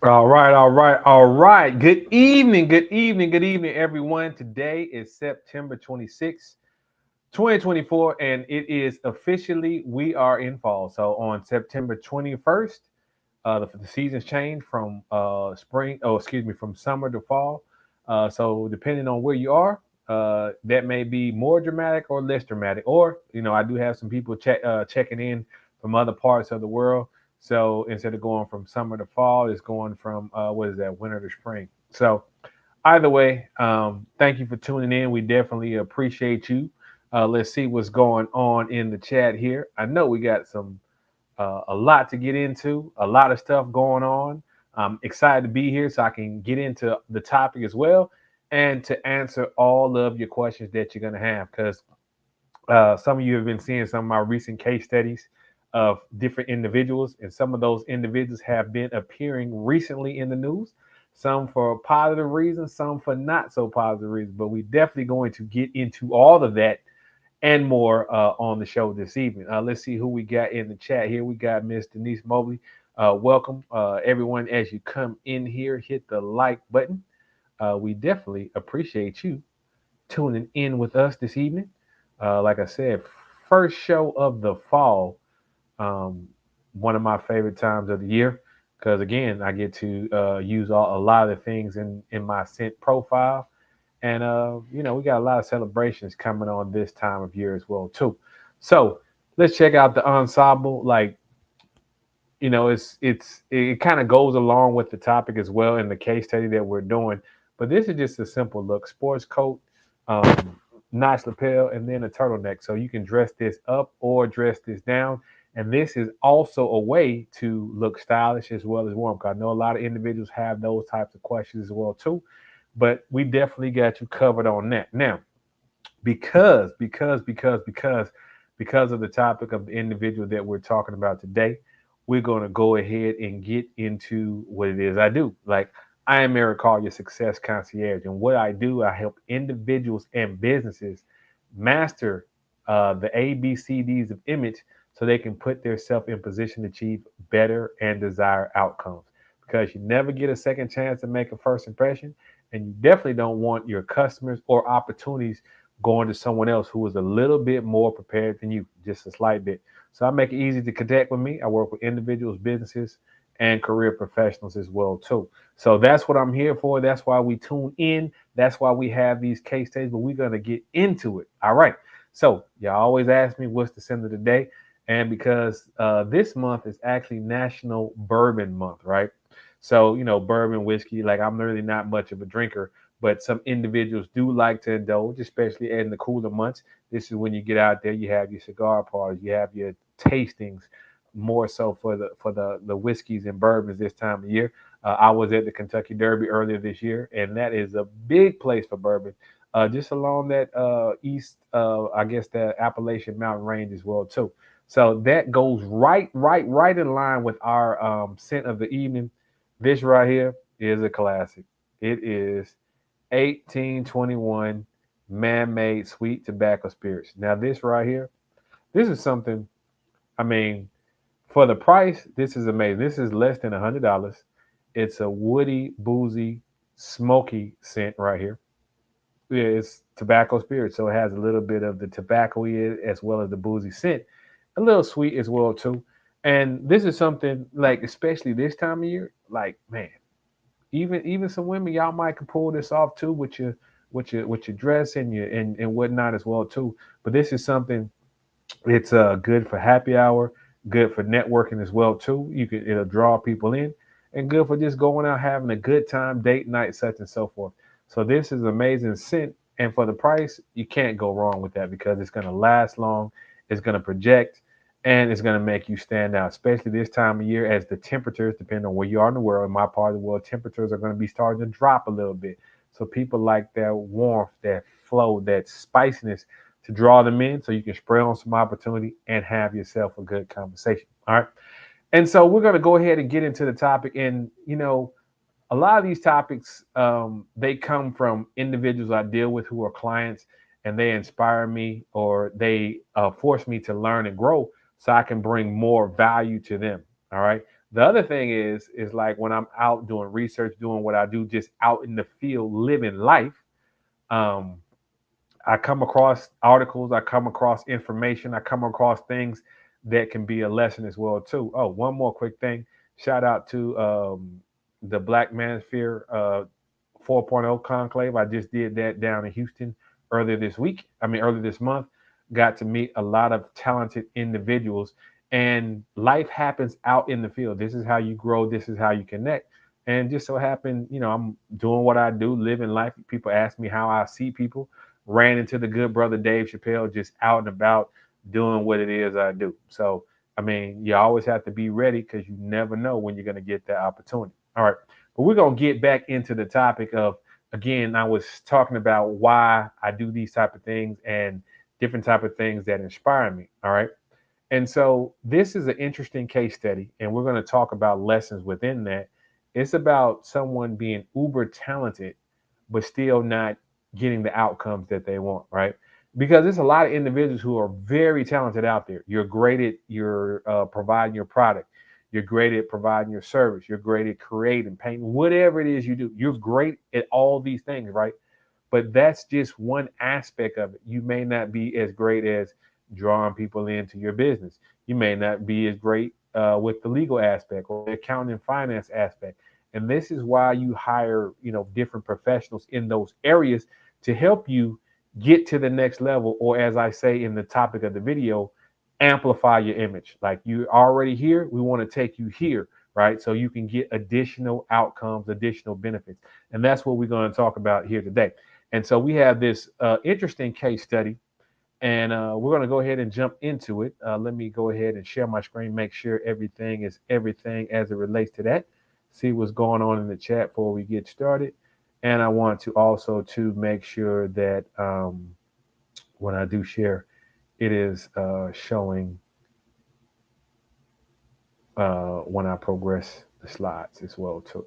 All right. Good evening, everyone. Today is September 26th, 2024, and it is officially we are in fall. So on September 21st, the seasons change from from summer to fall. So depending on where you are, that may be more dramatic or less dramatic. Or I do have some people checking in from other parts of the world. So instead of going from summer to fall, it's going from what is that, winter to spring. So either way, thank you for tuning in. We definitely appreciate you. Let's see what's going on in the chat here. I know we got a lot to get into, a lot of stuff going on. I'm excited to be here so I can get into the topic as well and to answer all of your questions that you're going to have because some of you have been seeing some of my recent case studies of different individuals, and some of those individuals have been appearing recently in the news. Some for positive reasons, some for not so positive reasons. But we definitely going to get into all of that and more on the show this evening. Let's see who we got in the chat here. We got Miss Denise Mobley. Welcome, everyone. As you come in here, hit the like button. We definitely appreciate you tuning in with us this evening. Like I said, first show of the fall. Um, One of my favorite times of the year because again, I get to use a lot of the things in my scent profile, and we got a lot of celebrations coming on this time of year as well too. So let's check out the ensemble. Like it kind of goes along with the topic as well in the case study that we're doing. But this is just a simple look: sports coat, um, notch lapel, and then a turtleneck. So you can dress this up or dress this down. And this is also a way to look stylish as well as warm. Because I know a lot of individuals have those types of questions as well too. But we definitely got you covered on that. Now, because of the topic of the individual that we're talking about today, we're going to go ahead and get into what it is I do. Like, I am Eric Carr, your success concierge, and what I do, I help individuals and businesses master the ABCDs of image so they can put themselves in position to achieve better and desired outcomes. Because you never get a second chance to make a first impression, and you definitely don't want your customers or opportunities going to someone else who is a little bit more prepared than you, just a slight bit. So I make it easy to connect with me. I work with individuals, businesses, and career professionals as well too. So that's what I'm here for. That's why we tune in. That's why we have these case studies. But we're gonna get into it. All right. So y'all always ask me what's the scent of the day, and because this month is actually National Bourbon Month, right? So bourbon whiskey. Like, I'm really not much of a drinker, but some individuals do like to indulge, especially in the cooler months. This is when you get out there, you have your cigar parties, you have your tastings, more so for the whiskeys and bourbons this time of year. I was at the Kentucky Derby earlier this year, and that is a big place for bourbon. Just along that east, I guess the Appalachian Mountain Range as well too. So that goes right in line with our scent of the evening. This right here is a classic. It is 1821 man-made sweet tobacco spirits. Now this right here, this is something. I mean, for the price, this is amazing. This is less than $100. It's a woody, boozy, smoky scent right here. Yeah, it's tobacco spirit, so it has a little bit of the tobacco as well as the boozy scent, a little sweet as well too. And this is something like, especially this time of year, like, man, even some women, y'all might can pull this off too with your dress and and whatnot as well too. But this is something. It's good for happy hour, good for networking as well too. It'll draw people in, and good for just going out having a good time, date night, such and so forth. So this is amazing scent, and for the price, you can't go wrong with that because it's going to last long, it's going to project, and it's going to make you stand out, especially this time of year as the temperatures, depending on where you are in the world. In my part of the world, temperatures are going to be starting to drop a little bit. So people like that warmth, that flow, that spiciness to draw them in so you can spray on some opportunity and have yourself a good conversation. All right. And so we're going to go ahead and get into the topic. And, a lot of these topics, they come from individuals I deal with who are clients, and they inspire me or they force me to learn and grow so I can bring more value to them. All right. The other thing is like when I'm out doing research, doing what I do, just out in the field, living life. Um, I come across articles, I come across information, I come across things that can be a lesson as well too. Oh, one more quick thing. Shout out to the Black Manosphere 4.0 conclave. I just did that down in Houston earlier this week. I mean, earlier this month. Got to meet a lot of talented individuals, and life happens out in the field. This is how you grow. This is how you connect. And just so happened, I'm doing what I do, living life. People ask me how I see people. Ran into the good brother Dave Chappelle just out and about doing what it is I do. So, I mean, you always have to be ready because you never know when you're going to get that opportunity. All right. But we're going to get back into the topic of, again, I was talking about why I do these type of things and different type of things that inspire me. All right. And so this is an interesting case study, and we're going to talk about lessons within that. It's about someone being uber talented, but still not getting the outcomes that they want, right? Because there's a lot of individuals who are very talented out there. You're great at your providing your product. You're great at providing your service. You're great at creating, painting, whatever it is you do. You're great at all these things, right? But that's just one aspect of it. You may not be as great as drawing people into your business. You may not be as great with the legal aspect or the accounting and finance aspect. And this is why you hire, different professionals in those areas to help you get to the next level, or as I say in the topic of the video, amplify your image. Like you're already here, we want to take you here, right? So you can get additional outcomes, additional benefits. And that's what we're going to talk about here today. And so we have this interesting case study, and we're going to go ahead and jump into it. Let me go ahead and share my screen, make sure everything is everything as it relates to that. See what's going on in the chat before we get started. And I want to also to make sure that when I do share, it is showing when I progress the slides as well too.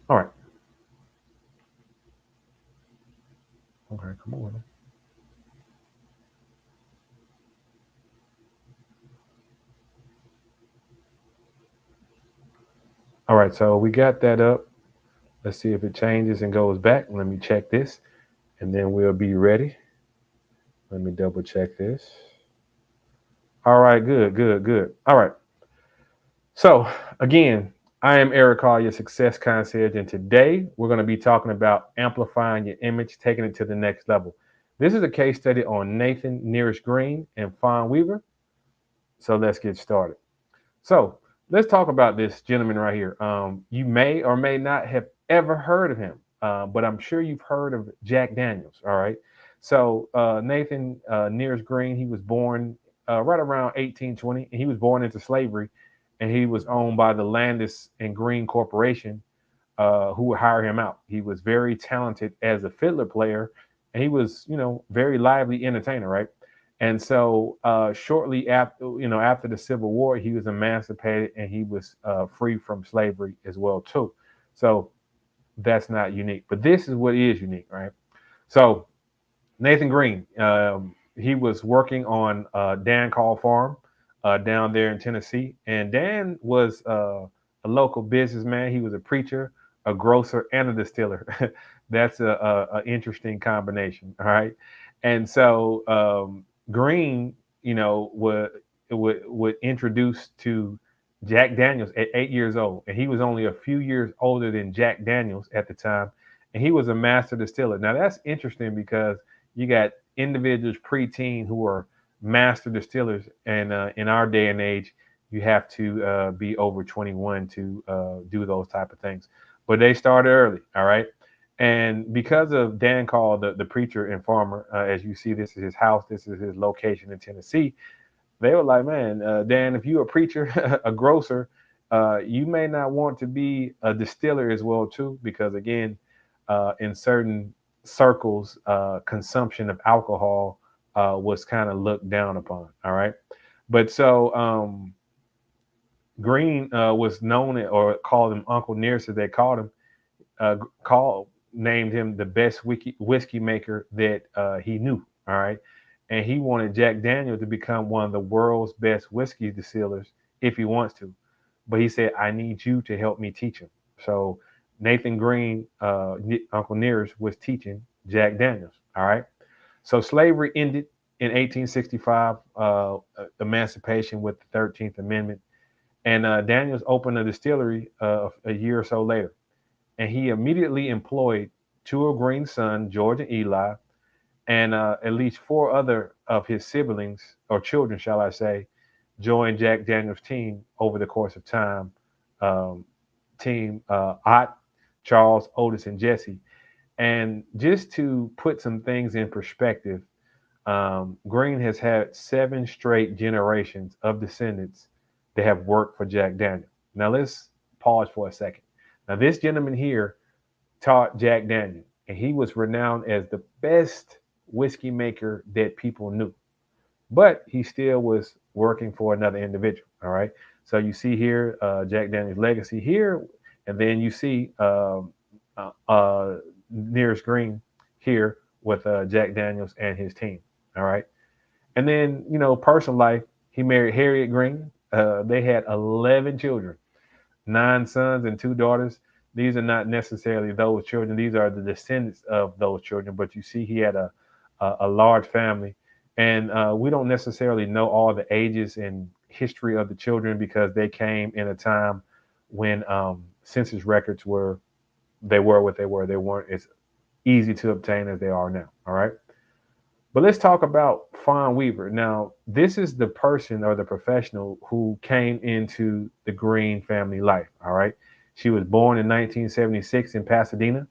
All right. Okay, come on. All right, so we got that up. Let's see if it changes and goes back. Let me check this, and then we'll be ready. Let me double check this. All right, good, good, good. All right. So again, I am Eric Hall, your success concierge, and today we're going to be talking about amplifying your image, taking it to the next level. This is a case study on Nathan Nearest Green and Fawn Weaver. So let's get started. So let's talk about this gentleman right here. You may or may not have ever heard of him, but I'm sure you've heard of Jack Daniels. All right. So Nathan Nearest Green, he was born right around 1820, and he was born into slavery, and he was owned by the Landis and Green Corporation, who would hire him out. He was very talented as a fiddler player, and he was, very lively entertainer, right? And so, shortly after the Civil War, he was emancipated and he was free from slavery as well too. So that's not unique, but this is what is unique, right? So Nathan Green, he was working on Dan Call Farm down there in Tennessee, and Dan was a local businessman. He was a preacher, a grocer, and a distiller. That's a interesting combination, all right. And so Green, would introduce to Jack Daniels at 8 years old, and he was only a few years older than Jack Daniels at the time, and he was a master distiller. Now that's interesting because you got individuals preteen who are master distillers, and in our day and age, you have to be over 21 to do those type of things. But they started early, all right. And because of Dan Call, the preacher and farmer, as you see, this is his house, this is his location in Tennessee. They were like, man, Dan, if you're a preacher, a grocer, you may not want to be a distiller as well too, because again, in certain circles, consumption of alcohol was kind of looked down upon. All right, but so Green was known or called him Uncle Nearest, as they called him. Called named him the best whiskey maker that he knew. All right, and he wanted Jack Daniel to become one of the world's best whiskey distillers if he wants to. but he said, I need you to help me teach him. So Nathan Green, Uncle Nearest, was teaching Jack Daniels. All right. So slavery ended in 1865, emancipation with the 13th Amendment. And Daniels opened a distillery a year or so later. And he immediately employed two of Green's sons, George and Eli, and at least four other of his siblings, or children, shall I say, joined Jack Daniels' team over the course of time. Um, team Ott, Charles, Otis, and Jesse. And just to put some things in perspective, Green has had seven straight generations of descendants that have worked for Jack Daniel. Now let's pause for a second. Now this gentleman here taught Jack Daniel, and he was renowned as the best whiskey maker that people knew. But he still was working for another individual. All right. So you see here Jack Daniel's legacy here, and then you see Nearest Green here with Jack Daniels and his team. All right. And then, personal life, he married Harriet Green. They had 11 children, nine sons and two daughters. These are not necessarily those children. These are the descendants of those children. But you see, he had a large family. And we don't necessarily know all the ages and history of the children because they came in a time when census records were what they were. They weren't as easy to obtain as they are now. All right. But let's talk about Fawn Weaver. Now, this is the person or the professional who came into the Green family life. All right. She was born in 1976 in Pasadena.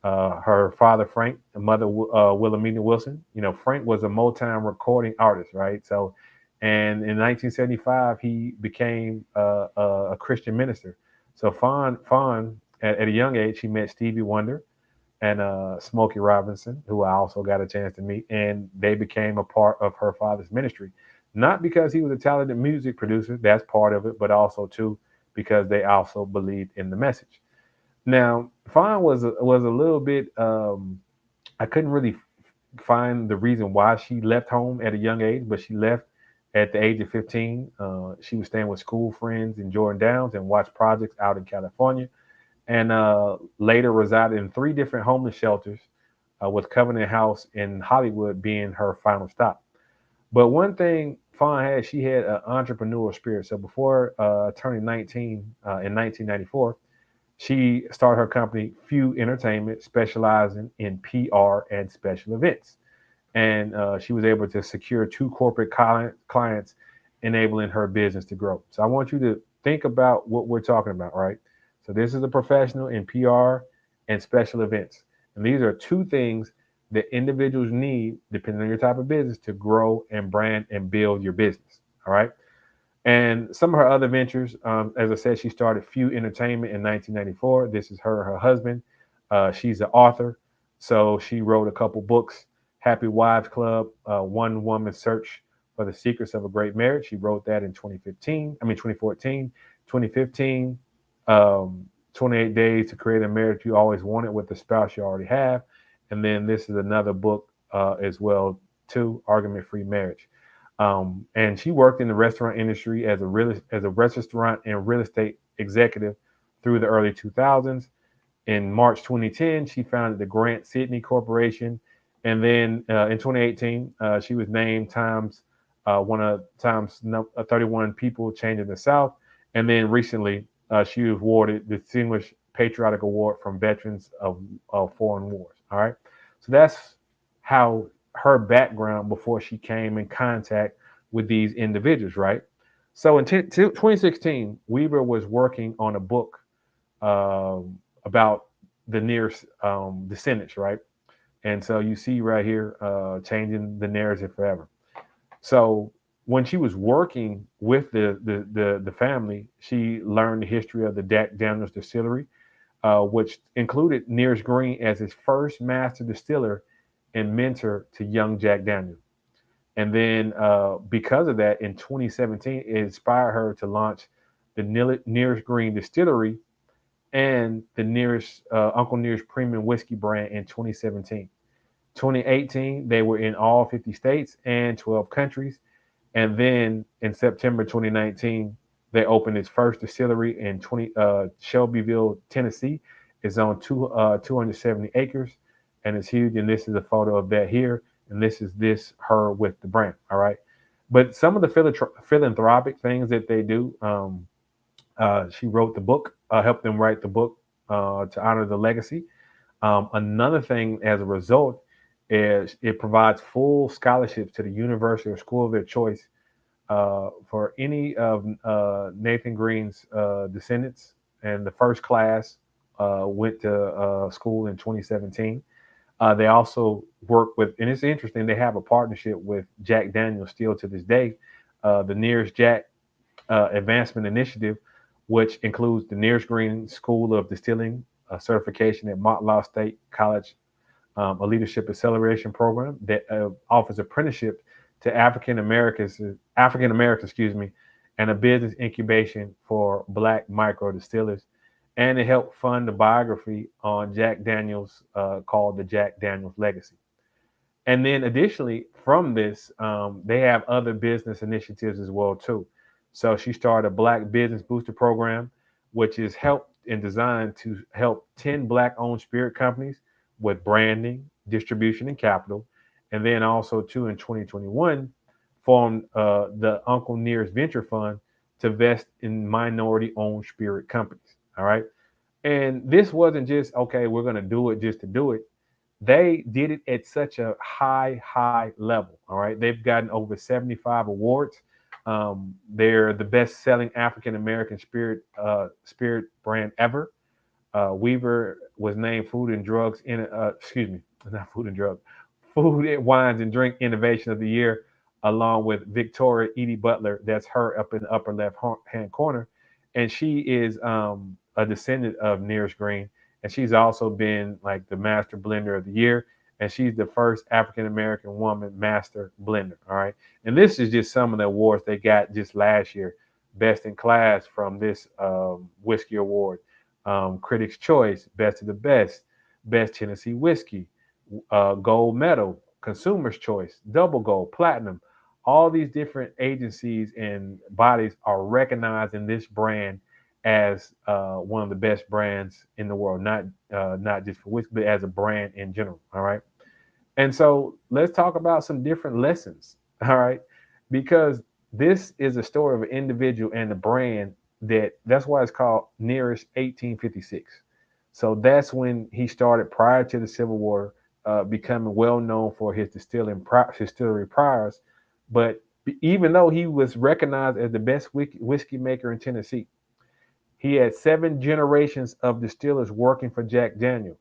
Her father, Frank, and mother, Wilhelmina Wilson. Frank was a Motown recording artist, right? So, and in 1975, he became a Christian minister. So, Fawn at a young age, he met Stevie Wonder and Smokey Robinson, who I also got a chance to meet, and they became a part of her father's ministry. Not because he was a talented music producer, that's part of it, but also too because they also believed in the message. Now, Fawn was a little bit. I couldn't really find the reason why she left home at a young age, but she left at the age of 15. She was staying with school friends in Jordan Downs and watched projects out in California and later resided in three different homeless shelters, with Covenant House in Hollywood being her final stop. But one thing Fawn had, she had an entrepreneurial spirit. So before turning 19 in 1994, she started her company, Few Entertainment, specializing in PR and special events. And she was able to secure two corporate clients, enabling her business to grow. So I want you to think about what we're talking about, right? So this is a professional in PR and special events. And these are two things that individuals need, depending on your type of business, to grow and brand and build your business. All right. And some of her other ventures, as I said, she started Few Entertainment in 1994. This is her husband. She's an author. So she wrote a couple books, Happy Wives Club, One Woman Search for the Secrets of a Great Marriage. She wrote that in 2014, 2015, 28 Days to Create a Marriage You Always Wanted with the Spouse You Already Have. And then this is another book as well, too, Argument Free Marriage. And she worked in the restaurant industry as a restaurant and real estate executive through the early 2000s. In March 2010, she founded the Grant Sidney Corporation, and then in 2018, she was named one of Time's 31 People Changing the South, and then recently she was awarded the Distinguished Patriotic Award from Veterans of Foreign Wars. All right, so that's how her background before she came in contact with these individuals, right? So in 2016, Weaver was working on a book about the nearest descendants, right? And so you see right here, changing the narrative forever. So when she was working with the family, she learned the history of the Jack Daniels distillery, which included Nearest Green as his first master distiller and mentor to young Jack Daniels. And then because of that, in 2017, it inspired her to launch the Nearest Green Distillery and the Uncle Nearest Premium Whiskey brand in 2017. 2018, they were in all 50 states and 12 countries. And then in September 2019, They opened its first distillery in Shelbyville, Tennessee. It's on 270 acres, and it's huge. And this is a photo of that here, and this her with the brand. All right, but some of the philanthropic things that they do. She wrote the book, helped them write the book to honor the legacy. Another thing, as a result, is it provides full scholarships to the university or school of their choice for any of Nathan Green's descendants. And the first class went to school in 2017. They also work with, and it's interesting, they have a partnership with Jack Daniels still to this day, the Nearest Jack Advancement Initiative, which includes the Nearest Green School of Distilling certification at Montlaw State College, a leadership acceleration program that offers apprenticeship to African Americans, excuse me, and a business incubation for Black micro distillers. And it helped fund the biography on Jack Daniels called The Jack Daniels Legacy. And then additionally, from this, they have other business initiatives as well too. So she started a Black Business Booster program, which is helped and designed to help 10 Black-owned spirit companies with branding, distribution, and capital. And then also too in 2021, formed the Uncle Nearest Venture Fund to invest in minority-owned spirit companies. All right. And this wasn't just, okay, we're going to do it just to do it. They did it at such a high level. All right. They've gotten over 75 awards. They're the best selling African American spirit brand ever. Weaver was named excuse me, not food and drug, food and wines and drink innovation of the year, along with Victoria Edie Butler. That's her up in the upper left hand corner. And she is a descendant of Nearest Green. And she's also been like the master blender of the year. And she's the first African American woman master blender. All right. And this is just some of the awards they got just last year. Best in class from this whiskey award, Critics' Choice, Best of the Best Tennessee Whiskey, Gold Medal, Consumer's Choice, Double Gold, Platinum. All these different agencies and bodies are recognizing this brand as one of the best brands in the world, not just for whiskey, but as a brand in general. All right. And so let's talk about some different lessons. All right. Because this is a story of an individual and a brand that's why it's called Nearest 1856. So that's when he started prior to the Civil War, becoming well known for his distillery priors. But even though he was recognized as the best whiskey maker in Tennessee, he had 7 generations of distillers working for Jack Daniel.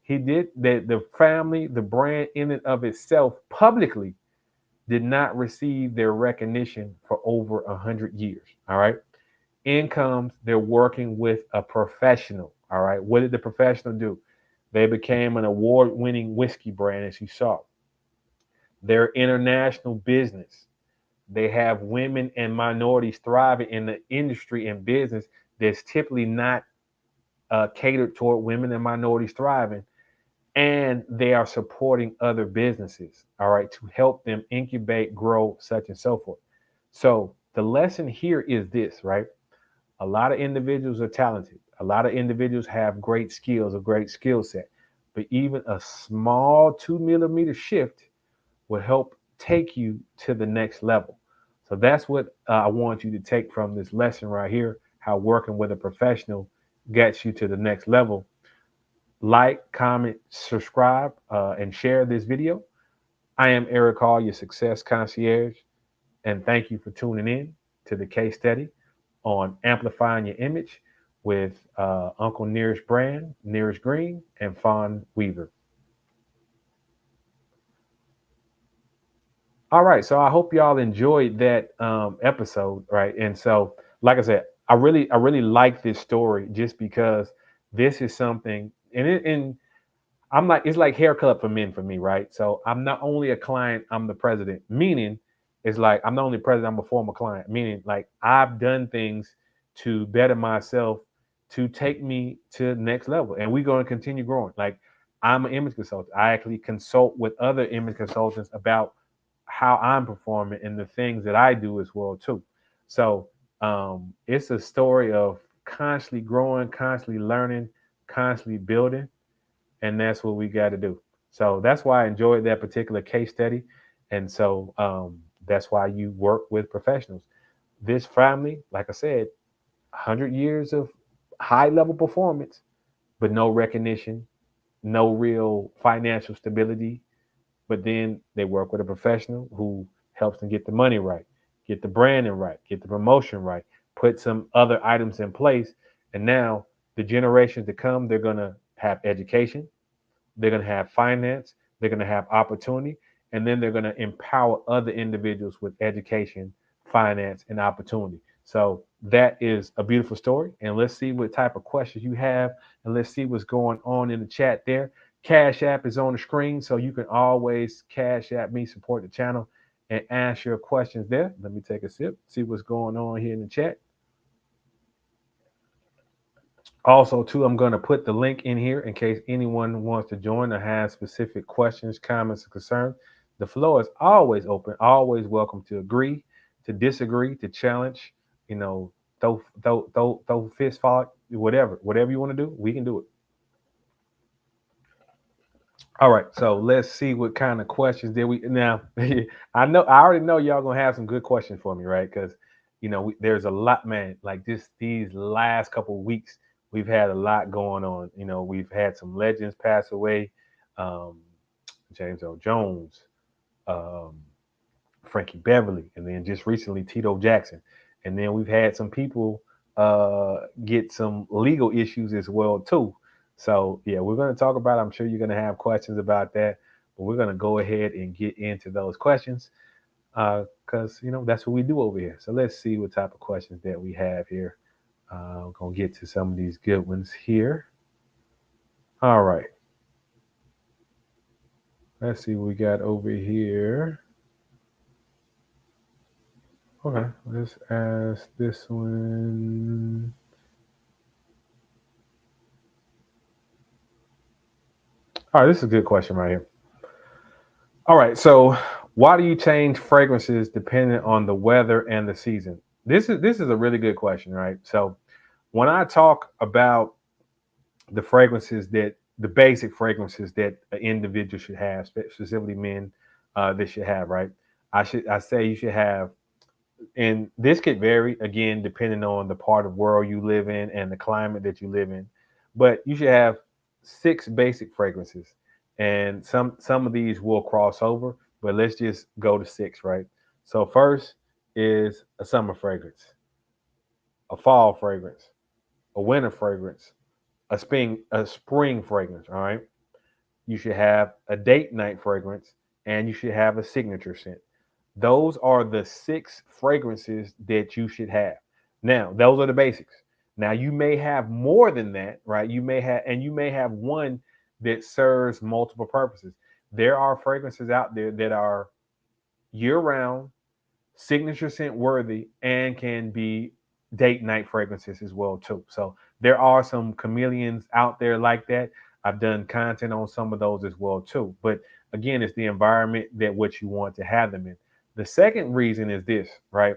He did that. The family, the brand in and of itself, publicly did not receive their recognition for over 100 years. All right. Incomes, they're working with a professional. All right. What did the professional do? They became an award-winning whiskey brand, as you saw. They're international business. They have women and minorities thriving in the industry and business that's typically not catered toward women and minorities thriving. And they are supporting other businesses, all right, to help them incubate, grow, such and so forth. So the lesson here is this, right? A lot of individuals are talented. A lot of individuals have great skills, a great skill set. But even a small 2 millimeter shift will help take you to the next level. So that's what I want you to take from this lesson right here, how working with a professional gets you to the next level. Like, comment, subscribe, and share this video. I am Eric Hall, your success concierge, and thank you for tuning in to the case study on amplifying your image with Uncle Nearest Brand, Nearest Green, and Fawn Weaver. All right, so I hope y'all enjoyed that episode, right? And so, like I said, I really like this story just because this is something, and I'm like, it's like haircut for men for me, right? So I'm not only a client, I'm the president, meaning it's like I'm not only president, I'm a former client, meaning like I've done things to better myself to take me to the next level. And we're going to continue growing. Like I'm an image consultant. I actually consult with other image consultants about how I'm performing and the things that I do as well too. So It's a story of constantly growing, constantly learning, constantly building, and that's what we got to do. So that's why I enjoyed that particular case study, and so that's why you work with professionals. This family, like I said, 100 years of high level performance, but no recognition, no real financial stability. But then they work with a professional who helps them get the money right, get the branding right, get the promotion right, put some other items in place. And now the generations to come, they're going to have education, they're going to have finance, they're going to have opportunity, and then they're going to empower other individuals with education, finance, and opportunity. So that is a beautiful story. And let's see what type of questions you have, and let's see what's going on in the chat there. Cash App is on the screen, so you can always Cash App me, support the channel, and ask your questions there. Let me take a sip, see what's going on here in the chat. Also, too, I'm going to put the link in here in case anyone wants to join or has specific questions, comments, or concerns. The floor is always open, always welcome to agree, to disagree, to challenge, you know, throw fist fight, whatever you want to do, we can do it. All right, so let's see what kind of questions did we now. I already know y'all gonna have some good questions for me, right? Because there's a lot, man. Like just these last couple of weeks, we've had a lot going on. We've had some legends pass away, um, James Earl Jones, um, Frankie Beverly, and then just recently Tito Jackson, and then we've had some people get some legal issues as well too. So yeah, we're going to talk about. I'm sure you're going to have questions about that, but we're going to go ahead and get into those questions because that's what we do over here. So let's see what type of questions that we have here. We're going to get to some of these good ones here. All right, let's see what we got over here. Okay, let's ask this one. All right, this is a good question right here. All right, so why do you change fragrances depending on the weather and the season? This is a really good question, right? So when I talk about the fragrances that the basic fragrances that an individual should have, specifically men, that should have, right? I say you should have, and this could vary again depending on the part of world you live in and the climate that you live in, but you should have six basic fragrances, and some of these will cross over, but let's just go to six, right? So first is a summer fragrance, a fall fragrance, a winter fragrance, a spring fragrance. All right, you should have a date night fragrance, and you should have a signature scent. Those are the six fragrances that you should have. Now, those are the basics. Now, you may have more than that, right? You may have one that serves multiple purposes. There are fragrances out there that are year round, signature scent worthy, and can be date night fragrances as well too. So there are some chameleons out there like that. I've done content on some of those as well too. But again, it's the environment that what you want to have them in. The second reason is this, right?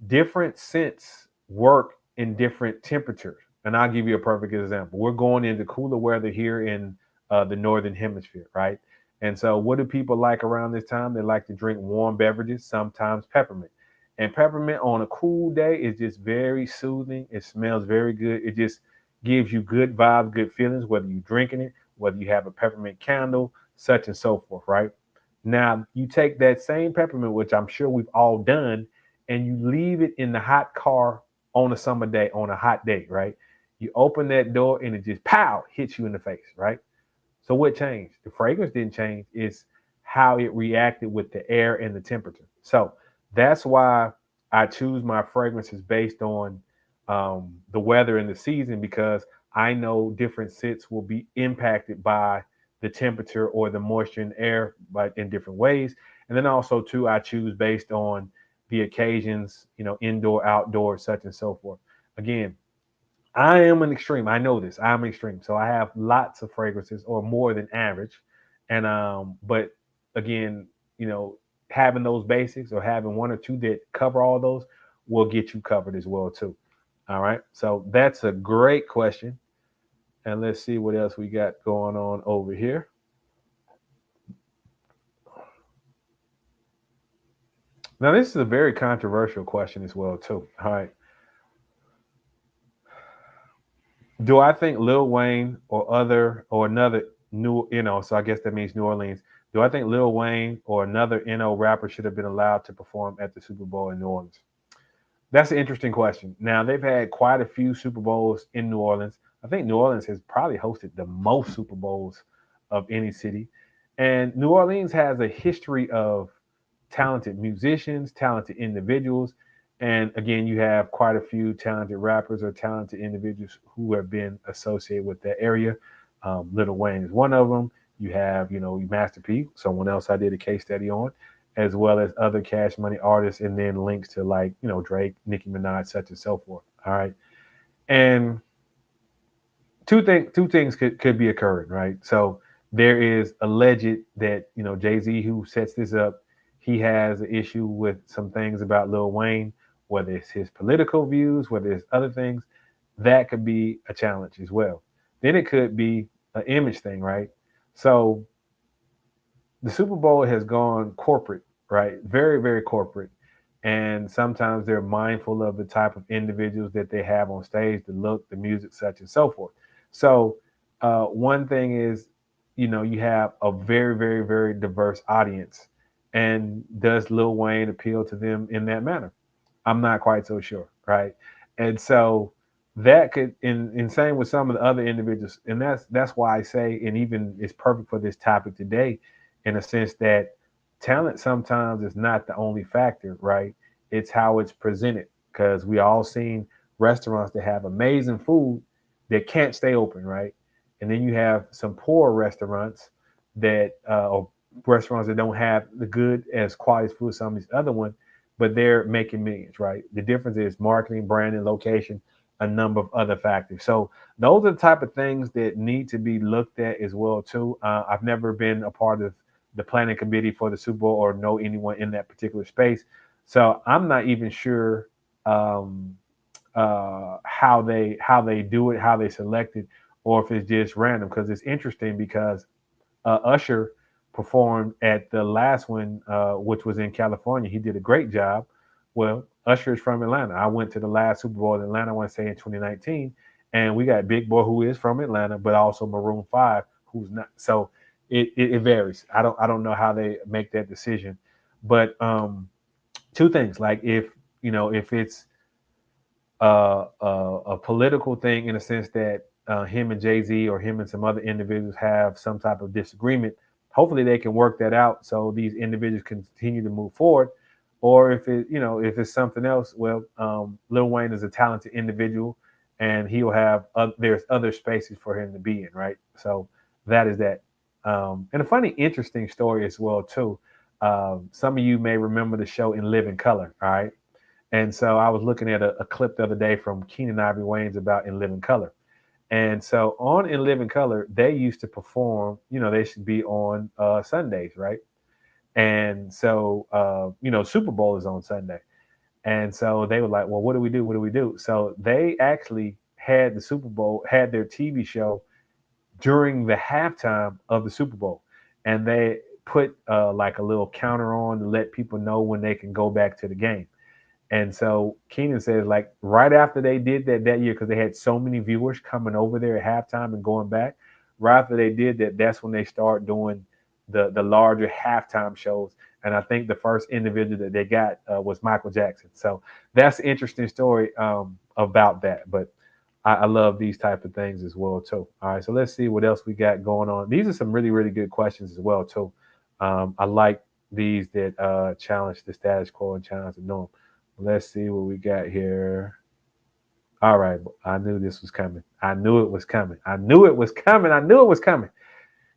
Different scents work in different temperatures. And I'll give you a perfect example. We're going into cooler weather here in the northern hemisphere, right? And so, what do people like around this time? They like to drink warm beverages, sometimes peppermint. And peppermint on a cool day is just very soothing. It smells very good. It just gives you good vibes, good feelings, whether you're drinking it, whether you have a peppermint candle, such and so forth, right? Now, you take that same peppermint, which I'm sure we've all done, and you leave it in the hot car on a summer day, on a hot day, right? You open that door and it just pow hits you in the face, right? So what changed? The fragrance didn't change. It's how it reacted with the air and the temperature. So that's why I choose my fragrances based on the weather and the season, because I know different scents will be impacted by the temperature or the moisture in the air, but in different ways. And then also too, I choose based on the occasions, indoor, outdoor, such and so forth. Again, I am an extreme. I know this. I'm an extreme. So I have lots of fragrances or more than average. And but again, you know, having those basics or having one or two that cover all those we'll get you covered as well too. All right. So that's a great question. And let's see what else we got going on over here. Now, this is a very controversial question as well too. All right. Do I think Lil Wayne or another new, so I guess that means New Orleans. Do I think Lil Wayne or another NO rapper should have been allowed to perform at the Super Bowl in New Orleans? That's an interesting question. Now, they've had quite a few Super Bowls in New Orleans. I think New Orleans has probably hosted the most Super Bowls of any city. And New Orleans has a history of talented musicians, talented individuals. And again, you have quite a few talented rappers or talented individuals who have been associated with that area. Lil Wayne is one of them. You have, Master P, someone else I did a case study on, as well as other Cash Money artists, and then links to like, Drake, Nicki Minaj, such and so forth. All right. And two things could be occurring, right? So there is alleged that Jay-Z, who sets this up, he has an issue with some things about Lil Wayne, whether it's his political views, whether it's other things. That could be a challenge as well. Then it could be an image thing, right? So the Super Bowl has gone corporate, right? Very, very corporate. And sometimes they're mindful of the type of individuals that they have on stage, the look, the music, such and so forth. So, one thing is, you have a very, very, very diverse audience. And does Lil Wayne appeal to them in that manner? I'm not quite so sure, right? And so that could, in same with some of the other individuals, and that's why I say, and even it's perfect for this topic today, in a sense that talent sometimes is not the only factor, right? It's how it's presented, because we all seen restaurants that have amazing food that can't stay open, right? And then you have some poor restaurants or restaurants that don't have the good as quality food as some of these other ones, but they're making millions, right? The difference is marketing, branding, location, a number of other factors. So those are the type of things that need to be looked at as well too. I've never been a part of the planning committee for the Super Bowl or know anyone in that particular space, so I'm not even sure um, how they do it, how they select it, or if it's just random. Because it's interesting because Usher performed at the last one, which was in California. He did a great job. Well, Usher is from Atlanta. I went to the last Super Bowl in Atlanta, I want to say in 2019, and we got Big Boy, who is from Atlanta, but also Maroon 5, who's not. So it varies. I don't know how they make that decision, but two things, like if it's a political thing in a sense that him and Jay Z or him and some other individuals have some type of disagreement. Hopefully, they can work that out so these individuals continue to move forward. Or if it's something else, well, Lil Wayne is a talented individual, and he'll have there's other spaces for him to be in, right? So that is that. And a funny, interesting story as well too. Some of you may remember the show In Living Color, all right? And so I was looking at a clip the other day from Keenan Ivory Wayans about In Living Color. And so on In Living Color, they used to perform, they should be on Sundays, right? And so, Super Bowl is on Sunday. And so they were like, well, what do we do? What do we do? So they actually had the Super Bowl, had their TV show during the halftime of the Super Bowl. And they put like a little counter on to let people know when they can go back to the game. And so Keenan says, like, right after they did that year, because they had so many viewers coming over there at halftime and going back, right after they did that, that's when they start doing the larger halftime shows. And I think the first individual that they got was Michael Jackson. So that's an interesting story about that. But I love these type of things as well too. All right, so let's see what else we got going on. These are some really, really good questions as well too. I like these that challenge the status quo and challenge the norm. Let's see what we got here. All right. I knew this was coming. I knew it was coming. I knew it was coming. I knew it was coming.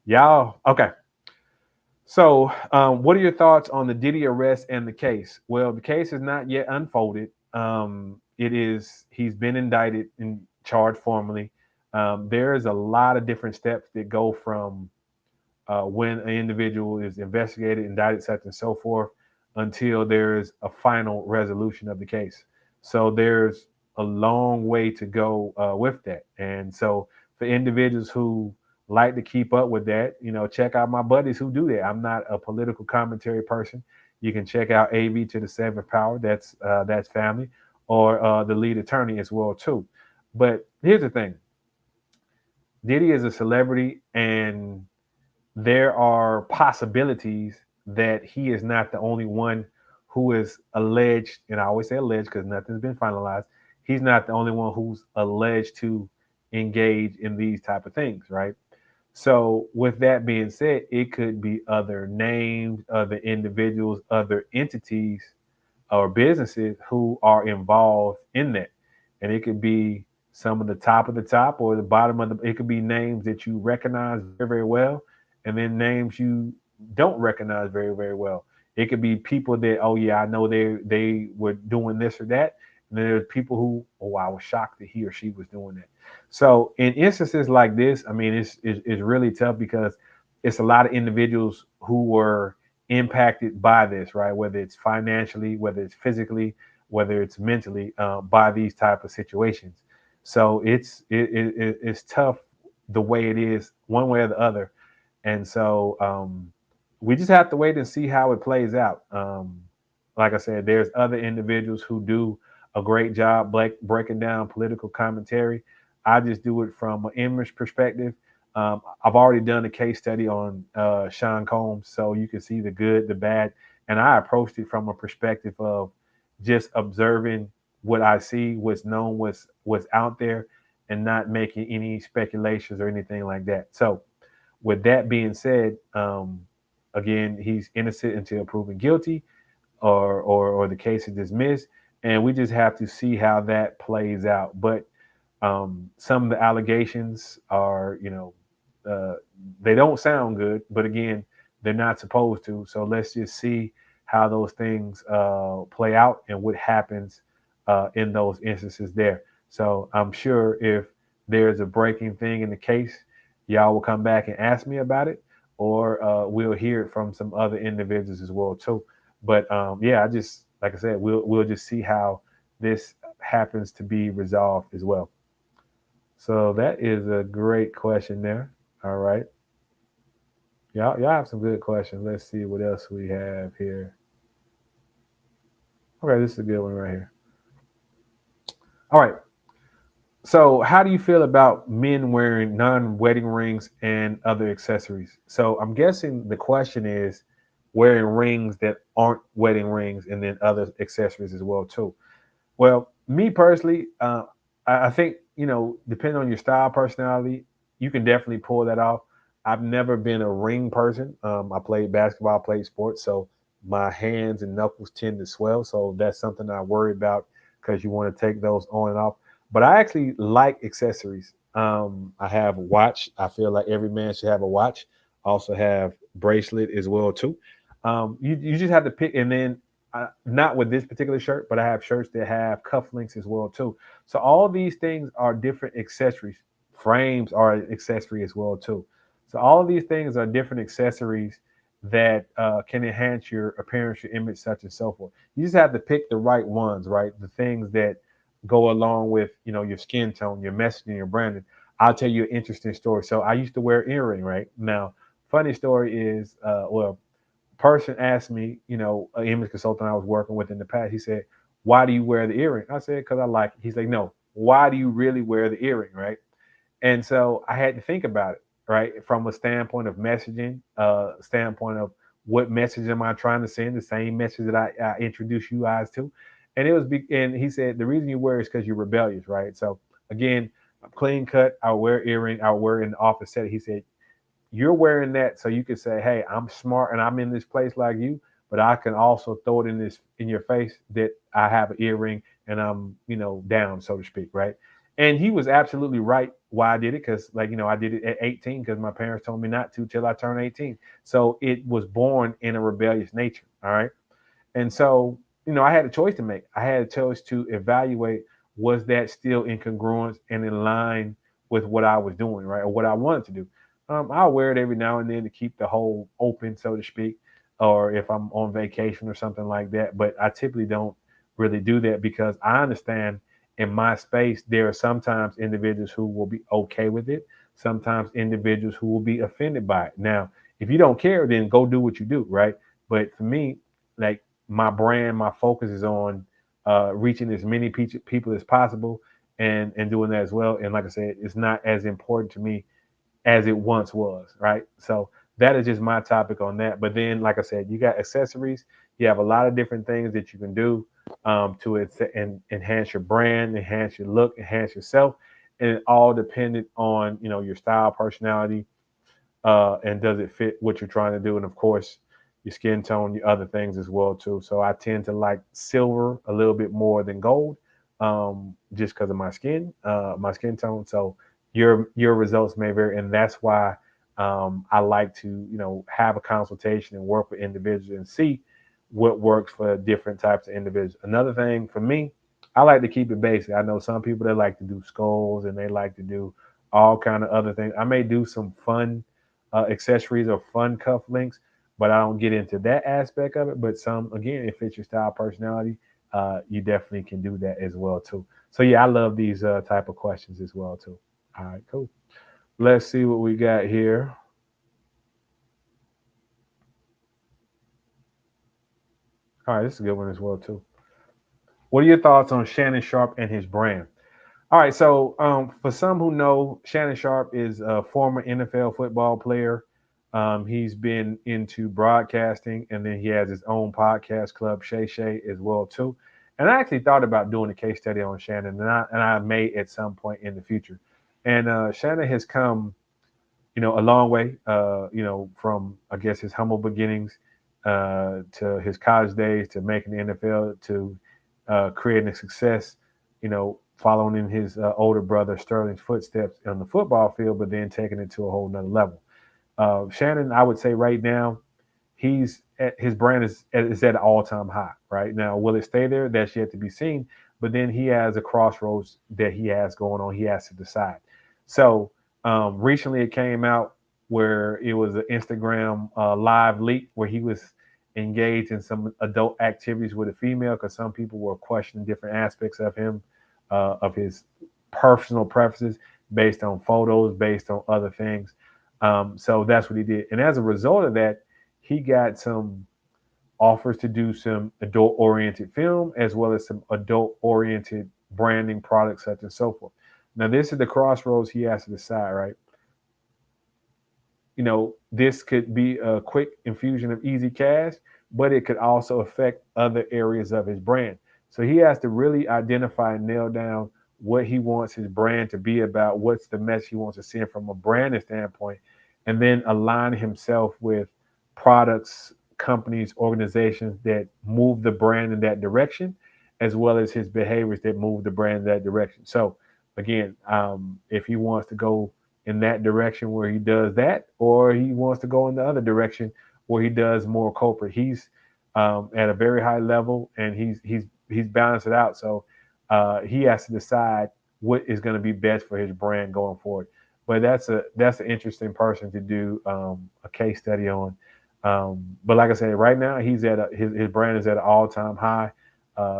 Y'all. Okay. So, what are your thoughts on the Diddy arrest and the case? Well, the case is not yet unfolded. He's been indicted and charged formally. There is a lot of different steps that go from when an individual is investigated, indicted, such and so forth, until there is a final resolution of the case. So there's a long way to go with that. And so for individuals who like to keep up with that, check out my buddies who do that. I'm not a political commentary person. You can check out AV to the seventh power. That's family, or the lead attorney as well too. But here's the thing: Diddy is a celebrity, and there are possibilities that he is not the only one who is alleged, and I always say alleged because nothing's been finalized. He's not the only one who's alleged to engage in these type of things, right? So with that being said, it could be other names, other individuals, other entities or businesses who are involved in that. And it could be some of the top of the top or the bottom of the, it could be names that you recognize very, very well, and then names you don't recognize very, very well. It could be people that, oh yeah, I know they were doing this or that. And then there's people who, oh, I was shocked that he or she was doing that. So in instances like this, I mean, it's really tough because it's a lot of individuals who were impacted by this, right? Whether it's financially, whether it's physically, whether it's mentally, by these type of situations. So it's tough the way it is, one way or the other. And so we just have to wait and see how it plays out. Like I said, there's other individuals who do a great job breaking down political commentary. I just do it from an image perspective. I've already done a case study on Sean Combs, so you can see the good, the bad, and I approached it from a perspective of just observing what I see, what's known, what's out there, and not making any speculations or anything like that. So, with that being said, again, he's innocent until proven guilty, or the case is dismissed, and we just have to see how that plays out. But some of the allegations are, uh, they don't sound good, but again, they're not supposed to. So let's just see how those things play out and what happens in those instances there. So I'm sure if there's a breaking thing in the case, y'all will come back and ask me about it, or we'll hear it from some other individuals as well too. But yeah, I just like I said, we'll just see how this happens to be resolved as well. So that is a great question there. All right. Y'all have some good questions. Let's see what else we have here. Okay, this is a good one right here. All right. So, how do you feel about men wearing non-wedding rings and other accessories? So, I'm guessing the question is wearing rings that aren't wedding rings and then other accessories as well too. Well, me personally, I think depending on your style, personality, you can definitely pull that off. I've never been a ring person. I played basketball, I played sports, so my hands and knuckles tend to swell. So that's something I worry about because you want to take those on and off. But I actually like accessories. I have a watch. I feel like every man should have a watch. Also have bracelet as well too. You just have to pick, and then not with this particular shirt, but I have shirts that have cufflinks as well too. So all these things are different accessories. Frames are an accessory as well too. So all of these things are different accessories that can enhance your appearance, your image, such and so forth. You just have to pick the right ones, right? The things that go along with your skin tone, your messaging, your branding. I'll tell you an interesting story. So I used to wear earring, right? Now, funny story is, well, person asked me, an image consultant I was working with in the past, he said, why do you wear the earring? I said, because I like it. He's like, no, why do you really wear the earring, right? And so I had to think about it, right, from a standpoint of messaging, standpoint of what message am I trying to send, the same message that I introduced you guys to. And it was, and he said, the reason you wear is because you're rebellious, right? So again, I'm clean cut. I wear earring. I wear in the office setting. He said, you're wearing that so you can say, hey, I'm smart and I'm in this place like you, but I can also throw it in your face that I have an earring and I'm, down, so to speak, right? And he was absolutely right why I did it, because I did it at 18 because my parents told me not to till I turned 18. So it was born in a rebellious nature. All right. And so, I had a choice to make. I had a choice to evaluate, was that still in congruence and in line with what I was doing, right? Or what I wanted to do. I'll wear it every now and then to keep the hole open, so to speak, or if I'm on vacation or something like that. But I typically don't really do that, because I understand in my space there are sometimes individuals who will be okay with it, sometimes individuals who will be offended by it. Now, if you don't care, then go do what you do, right? But for me, like, my brand, my focus is on reaching as many people as possible, and doing that as well. And like I said, it's not as important to me as it once was, right? So that is just my topic on that. But then, like I said, you got accessories. You have a lot of different things that you can do to enhance your brand, enhance your look, enhance yourself, and it all dependent on your style, personality, and does it fit what you're trying to do, and of course your skin tone, your other things as well too. So I tend to like silver a little bit more than gold, just because of my skin tone. So your results may vary, and that's why I like to have a consultation and work with individuals and see what works for different types of individuals. Another thing for me, I like to keep it basic. I know some people that like to do skulls and they like to do all kind of other things. I may do some fun accessories or fun cuff links, but I don't get into that aspect of it. But some, again, if it's your style, personality, you definitely can do that as well too. So yeah, I love these type of questions as well too. All right, cool. Let's see what we got here. All right, this is a good one as well too. What are your thoughts on Shannon Sharp and his brand? All right, so for some who know, Shannon Sharp is a former NFL football player. He's been into broadcasting, and then he has his own podcast club, Shay Shay, as well too. And I actually thought about doing a case study on Shannon, and I may at some point in the future. And Shannon has come a long way, from, I guess, his humble beginnings to his college days, to making the NFL, to creating a success, following in his older brother Sterling's footsteps on the football field, but then taking it to a whole nother level. Shannon, I would say right now, his brand is at an all time high right now. Will it stay there? That's yet to be seen. But then he has a crossroads that he has going on. He has to decide. So recently, it came out where it was an Instagram live leak where he was engaged in some adult activities with a female, because some people were questioning different aspects of him, of his personal preferences based on photos, based on other things. So that's what he did. And as a result of that, he got some offers to do some adult oriented film as well as some adult oriented branding products, such and so forth. Now, this is the crossroads he has to decide, right? This could be a quick infusion of easy cash, but it could also affect other areas of his brand. So he has to really identify and nail down what he wants his brand to be about, what's the message he wants to send from a branding standpoint, and then align himself with products, companies, organizations that move the brand in that direction, as well as his behaviors that move the brand in that direction. So, again, if he wants to go in that direction where he does that, or he wants to go in the other direction where he does more corporate. He's at a very high level, and he's balanced it out. So he has to decide what is going to be best for his brand going forward. But that's an interesting person to do a case study on. But like I said, right now he's his brand is at an all time high.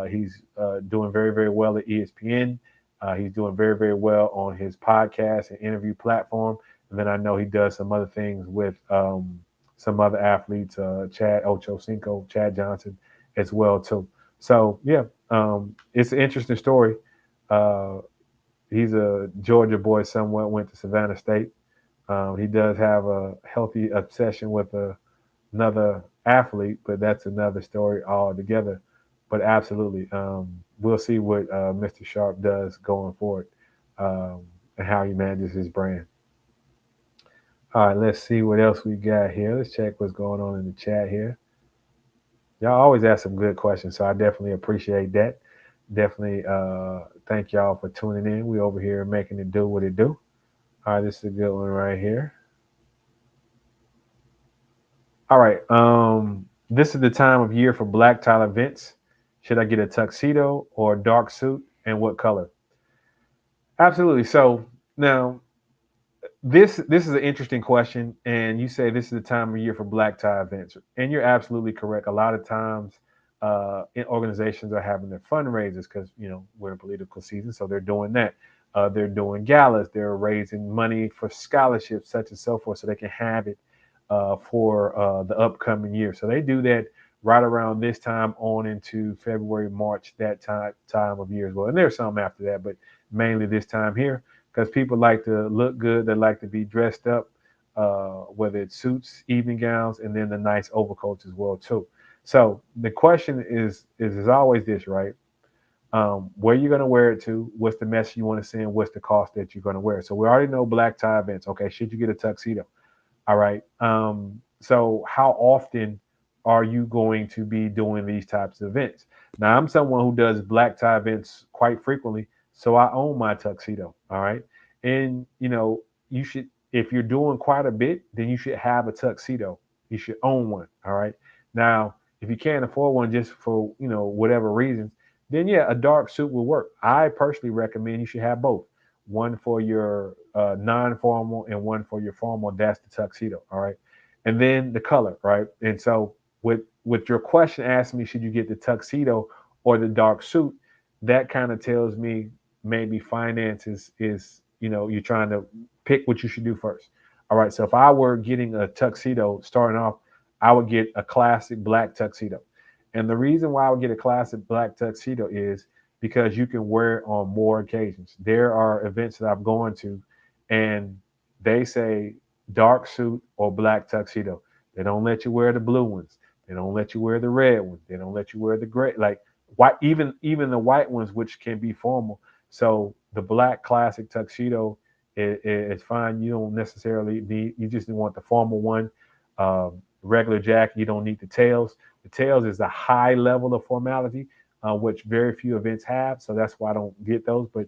He's doing very, very well at ESPN. He's doing very, very well on his podcast and interview platform. And then I know he does some other things with some other athletes, Chad Ochocinco, Chad Johnson, as well too. So yeah, it's an interesting story. Uh, he's a Georgia boy, somewhat went to Savannah State. He does have a healthy obsession with another athlete, but that's another story altogether. But absolutely, we'll see what Mr. Sharp does going forward, and how he manages his brand. All right, let's see what else we got here. Let's check what's going on in the chat here. Y'all always ask some good questions, so I definitely appreciate that. Definitely thank y'all for tuning in. We over here making it do what it do. All right, this is a good one right here. All right, this is the time of year for black tie events. Should I get a tuxedo or a dark suit, and what color? Absolutely. So now this is an interesting question, and you say this is the time of year for black tie events, and you're absolutely correct. A lot of times organizations are having their fundraisers because we're in political season, so they're doing that. They're doing galas. They're raising money for scholarships, such and so forth, so they can have it for the upcoming year. So they do that right around this time on into February, March, that time of year as well. And there's some after that, but mainly this time here because people like to look good. They like to be dressed up, whether it's suits, evening gowns, and then the nice overcoats as well too. So the question is always this, right? Where you're going to wear it to, what's the message you want to send, what's the cost that you're going to wear. So we already know black tie events. Okay, should you get a tuxedo? All right. So how often are you going to be doing these types of events? Now, I'm someone who does black tie events quite frequently, so I own my tuxedo. All right. And you should, if you're doing quite a bit, then you should have a tuxedo. You should own one. All right. Now, if you can't afford one just for, whatever reasons, then yeah, a dark suit will work. I personally recommend you should have both, one for your non-formal and one for your formal. That's the tuxedo. All right, and then the color, right? And so with your question asking me, should you get the tuxedo or the dark suit? That kind of tells me maybe finances is you're trying to pick what you should do first. All right, so if I were getting a tuxedo starting off, I would get a classic black tuxedo. And the reason why I would get a classic black tuxedo is because you can wear it on more occasions. There are events that I've gone to and they say dark suit or black tuxedo. They don't let you wear the blue ones. They don't let you wear the red ones. They don't let you wear the gray, like white, even the white ones, which can be formal. So the black classic tuxedo is fine. You don't necessarily need. You just want the formal one. Regular jacket. You don't need the tails. The tails is a high level of formality, which very few events have. So that's why I don't get those. But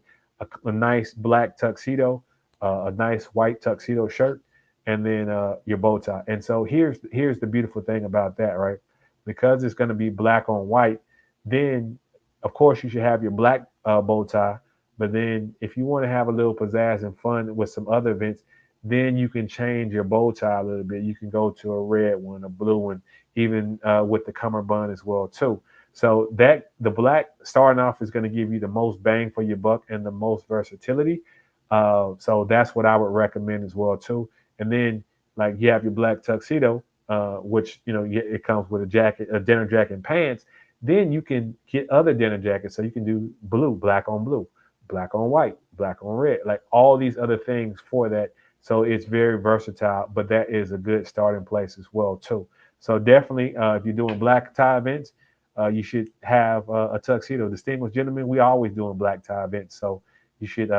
a nice black tuxedo, a nice white tuxedo shirt, and then your bow tie. And so here's the beautiful thing about that, right? Because it's going to be black on white, then of course you should have your black bow tie. But then if you want to have a little pizzazz and fun with some other events, then you can change your bow tie a little bit. You can go to a red one, a blue one, even with the cummerbund as well too. So that the black starting off is going to give you the most bang for your buck and the most versatility. So that's what I would recommend as well too. And then like you have your black tuxedo, which it comes with a jacket, a dinner jacket, and pants. Then you can get other dinner jackets. So you can do blue, black on white, black on red, like all these other things for that. So it's very versatile, but that is a good starting place as well too. So definitely, if you're doing black tie events, you should have a tuxedo. Distinguished gentlemen, we always doing black tie events, so you should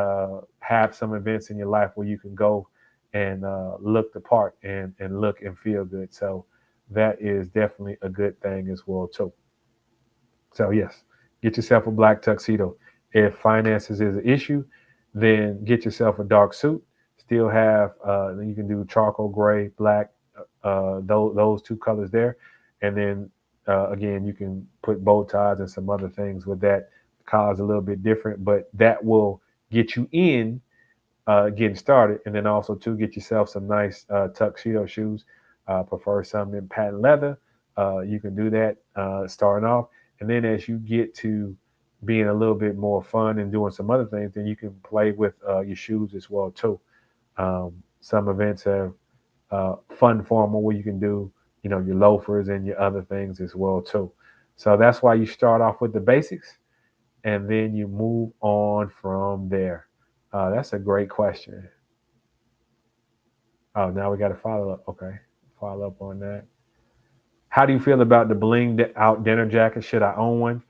have some events in your life where you can go and look the part and look and feel good. So that is definitely a good thing as well too. So yes, get yourself a black tuxedo. If finances is an issue, then get yourself a dark suit. Still have then you can do charcoal gray, black, those two colors there, and then again you can put bow ties and some other things with that. The collar's a little bit different, but that will get you in getting started, and then also to get yourself some nice tuxedo shoes. Prefer some in patent leather. You can do that starting off, and then as you get to being a little bit more fun and doing some other things, then you can play with your shoes as well too. Some events have fun formal where you can do your loafers and your other things as well too. So that's why you start off with the basics and then you move on from there. That's a great question. Oh, now we got to follow up. Okay, follow up on that. How do you feel about the blinged out dinner jacket? Should I own one?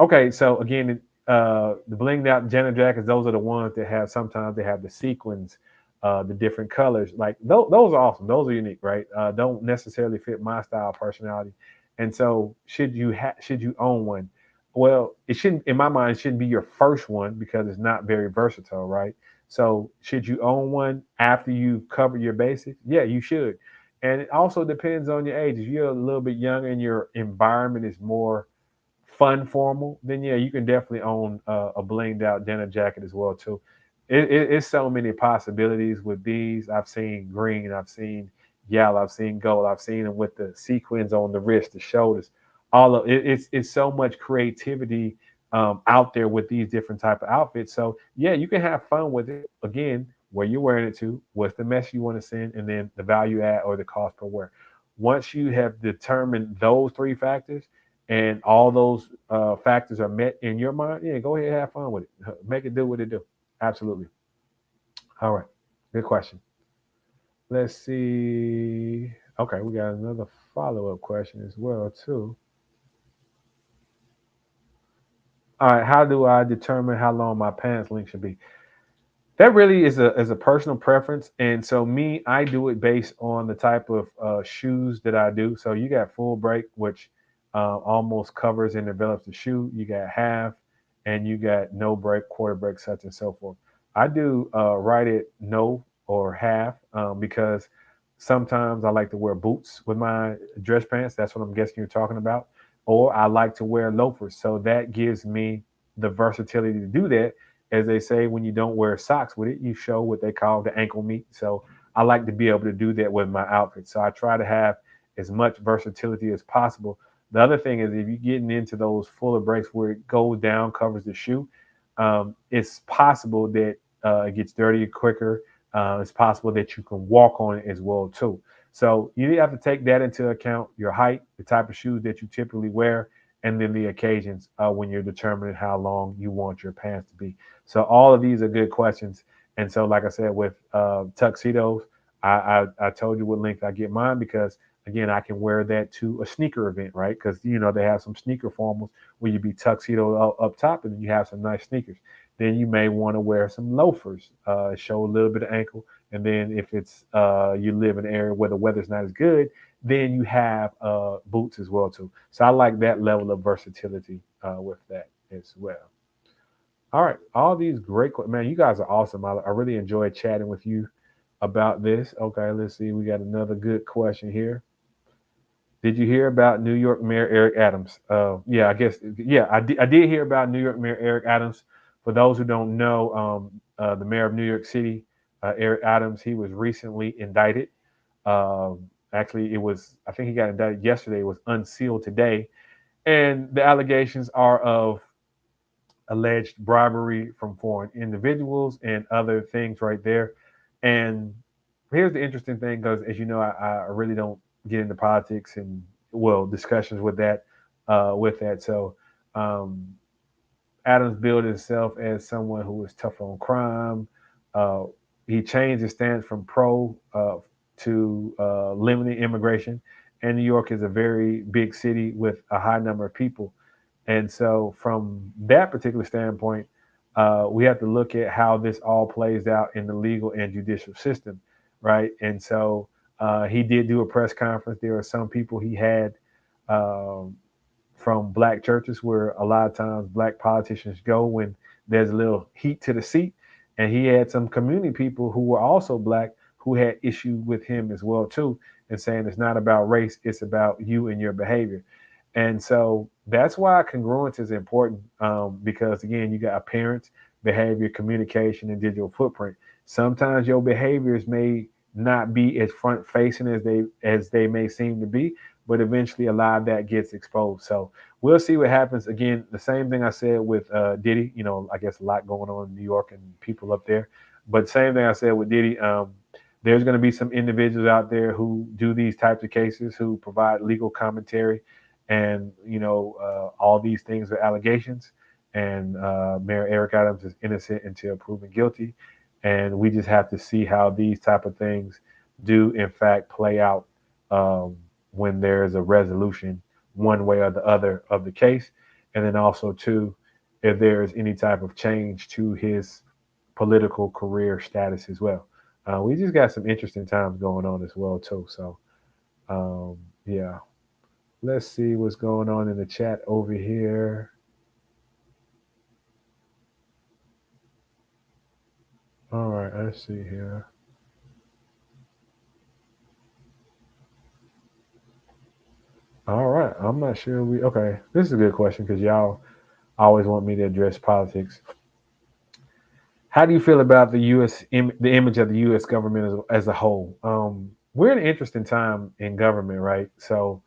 Okay, so again, the blinged out denim jackets, those are the ones that have sometimes they have the sequins, the different colors. Like those are awesome. Those are unique, right? Don't necessarily fit my style personality. And so should you own one? Well, it shouldn't in my mind, it shouldn't be your first one because it's not very versatile, right? So should you own one after you've covered your basics? Yeah, you should. And it also depends on your age. If you're a little bit younger and your environment is more fun formal, then yeah, you can definitely own a blinged out denim jacket as well too. It's so many possibilities with these. I've seen green, I've seen yellow, I've seen gold, I've seen them with the sequins on the wrist, the shoulders, all of it, it's so much creativity out there with these different type of outfits. So yeah, you can have fun with it. Again, where you're wearing it to, what's the message you want to send, and then the value add or the cost per wear. Once you have determined those three factors and all those factors are met in your mind, yeah, go ahead and have fun with it. Make it do what it do. Absolutely. All right. Good question. Let's see. Okay, we got another follow-up question as well too. All right, how do I determine how long my pants length should be? That really is a personal preference, and so me, I do it based on the type of shoes that I do. So you got full break, which almost covers and develops the shoe. You got half, and you got no break, quarter break, such and so forth. I do write it no or half because sometimes I like to wear boots with my dress pants. That's what I'm guessing you're talking about. Or I like to wear loafers, so that gives me the versatility to do that. As they say, when you don't wear socks with it, you show what they call the ankle meat. So I like to be able to do that with my outfit. So I try to have as much versatility as possible. The other thing is if you're getting into those fuller breaks where it goes down, covers the shoe, it's possible that it gets dirty quicker. It's possible that you can walk on it as well too. So you have to take that into account: your height, the type of shoes that you typically wear, and then the occasions when you're determining how long you want your pants to be. So all of these are good questions. And so, like I said, with tuxedos, I told you what length I get mine because again, I can wear that to a sneaker event, right? Because they have some sneaker formals where you be tuxedo up top, and then you have some nice sneakers. Then you may want to wear some loafers, show a little bit of ankle, and then if it's you live in an area where the weather's not as good, then you have boots as well too. So I like that level of versatility with that as well. All right, all these great man, you guys are awesome. I really enjoyed chatting with you about this. Okay, let's see. We got another good question here. Did you hear about New York Mayor Eric Adams? Yeah, I guess yeah, I did hear about New York Mayor Eric Adams. For those who don't know, the mayor of New York City, Eric Adams, he was recently indicted. Actually, it was I think he got indicted yesterday. It was unsealed today, and the allegations are of alleged bribery from foreign individuals and other things right there. And here's the interesting thing, because as you know, I really don't get into politics and well discussions with that. So um, Adams billed himself as someone who was tough on crime. Uh, he changed his stance from pro to limiting immigration. And New York is a very big city with a high number of people. And so, from that particular standpoint, we have to look at how this all plays out in the legal and judicial system, right? And so, he did do a press conference. There are some people he had um, from black churches where a lot of times black politicians go when there's a little heat to the seat. And he had some community people who were also black who had issue with him as well too, and saying it's not about race, it's about you and your behavior. And so that's why congruence is important because again, you got appearance, behavior, communication, and digital footprint. Sometimes your behaviors may not be as front facing as they may seem to be, but eventually a lot of that gets exposed. So we'll see what happens. Again, the same thing I said with Diddy. I guess a lot going on in New York and people up there. But same thing I said with Diddy. There's going to be some individuals out there who do these types of cases, who provide legal commentary, and all these things are allegations. And Mayor Eric Adams is innocent until proven guilty. And we just have to see how these type of things do in fact play out um, when there is a resolution one way or the other of the case, and then also too, if there is any type of change to his political career status as well. We just got some interesting times going on as well too. So yeah, let's see what's going on in the chat over here. All right, let's see here. All right, I'm not sure we. Okay, this is a good question because y'all always want me to address politics. How do you feel about the image of the U.S. government as a whole? We're in an interesting time in government, right? So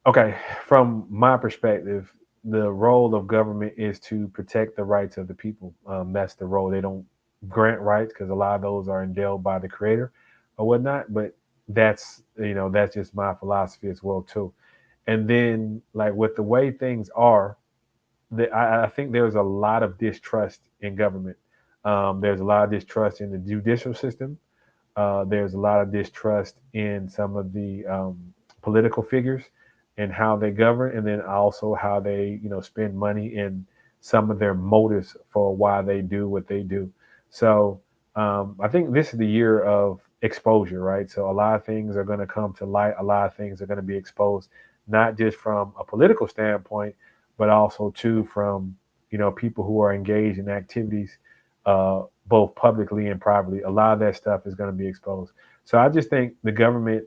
Okay, from my perspective, the role of government is to protect the rights of the people. That's the role. They don't grant rights because a lot of those are endowed by the creator or whatnot. But that's just my philosophy as well too. And then like with the way things are, I think there's a lot of distrust in government. There's a lot of distrust in the judicial system. There's a lot of distrust in some of the political figures and how they govern, and then also how they, spend money and some of their motives for why they do what they do. So I think this is the year of exposure, right? So a lot of things are going to come to light. A lot of things are going to be exposed, not just from a political standpoint, but also too from people who are engaged in activities both publicly and privately. A lot of that stuff is going to be exposed. So I just think the government,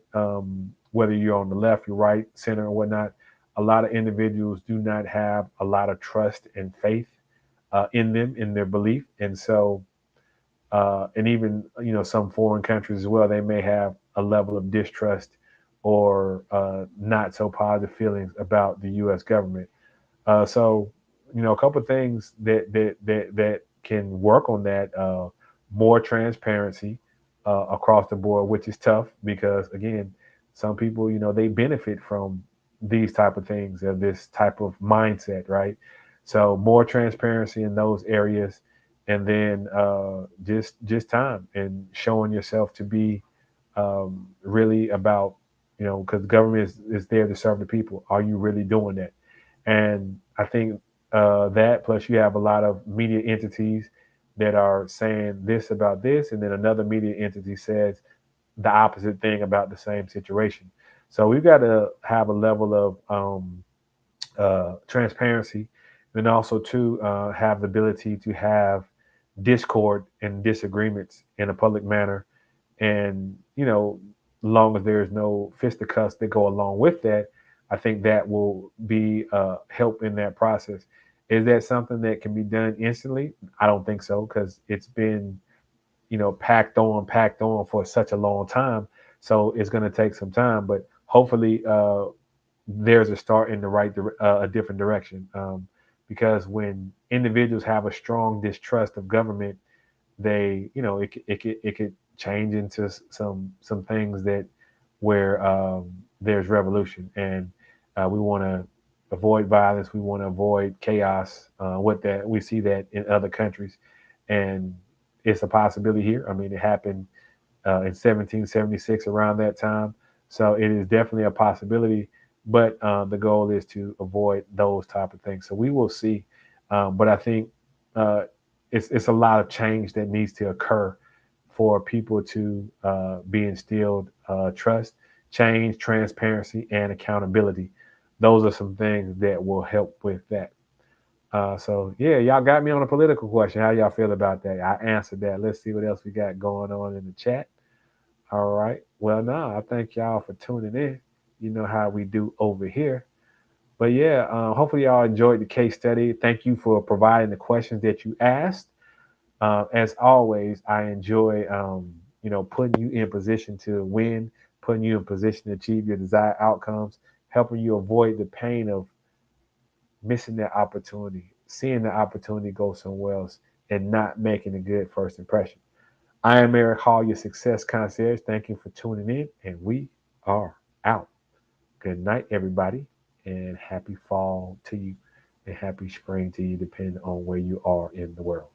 whether you're on the left, your right, center, or whatnot, a lot of individuals do not have a lot of trust and faith in them, in their belief, and so and even some foreign countries as well, they may have a level of distrust or not so positive feelings about the U.S. government. So, a couple of things that can work on that. More transparency across the board, which is tough because again, some people, they benefit from these type of things, of this type of mindset, right? So more transparency in those areas, and then just time and showing yourself to be really about, because the government is there to serve the people. Are you really doing that? And I think that plus you have a lot of media entities that are saying this about this, and then another media entity says the opposite thing about the same situation. So we've got to have a level of transparency, and also to have the ability to have discord and disagreements in a public manner, and long as there's no fisticuffs that go along with that, I think that will be help in that process. Is that something that can be done instantly? I don't think so, because it's been packed on for such a long time. So it's going to take some time, but hopefully there's a start in the a different direction. Because when individuals have a strong distrust of government, they it could change into some things that where there's revolution, and we want to avoid violence, we want to avoid chaos. With that, we see that in other countries, and it's a possibility here. I mean, it happened in 1776 around that time, so it is definitely a possibility, but the goal is to avoid those type of things. So we will see, but I think uh, it's a lot of change that needs to occur for people to be instilled trust, change, transparency, and accountability. Those are some things that will help with that. So yeah, y'all got me on a political question. How y'all feel about that? I answered that. Let's see what else we got going on in the chat. All right. Well, now I thank y'all for tuning in. You know how we do over here. But yeah, hopefully y'all enjoyed the case study. Thank you for providing the questions that you asked. As always, I enjoy, putting you in position to win, putting you in position to achieve your desired outcomes, helping you avoid the pain of missing that opportunity, seeing the opportunity go somewhere else, and not making a good first impression. I am Eric Hall, your success concierge. Thank you for tuning in, and we are out. Good night, everybody, and happy fall to you, and happy spring to you, depending on where you are in the world.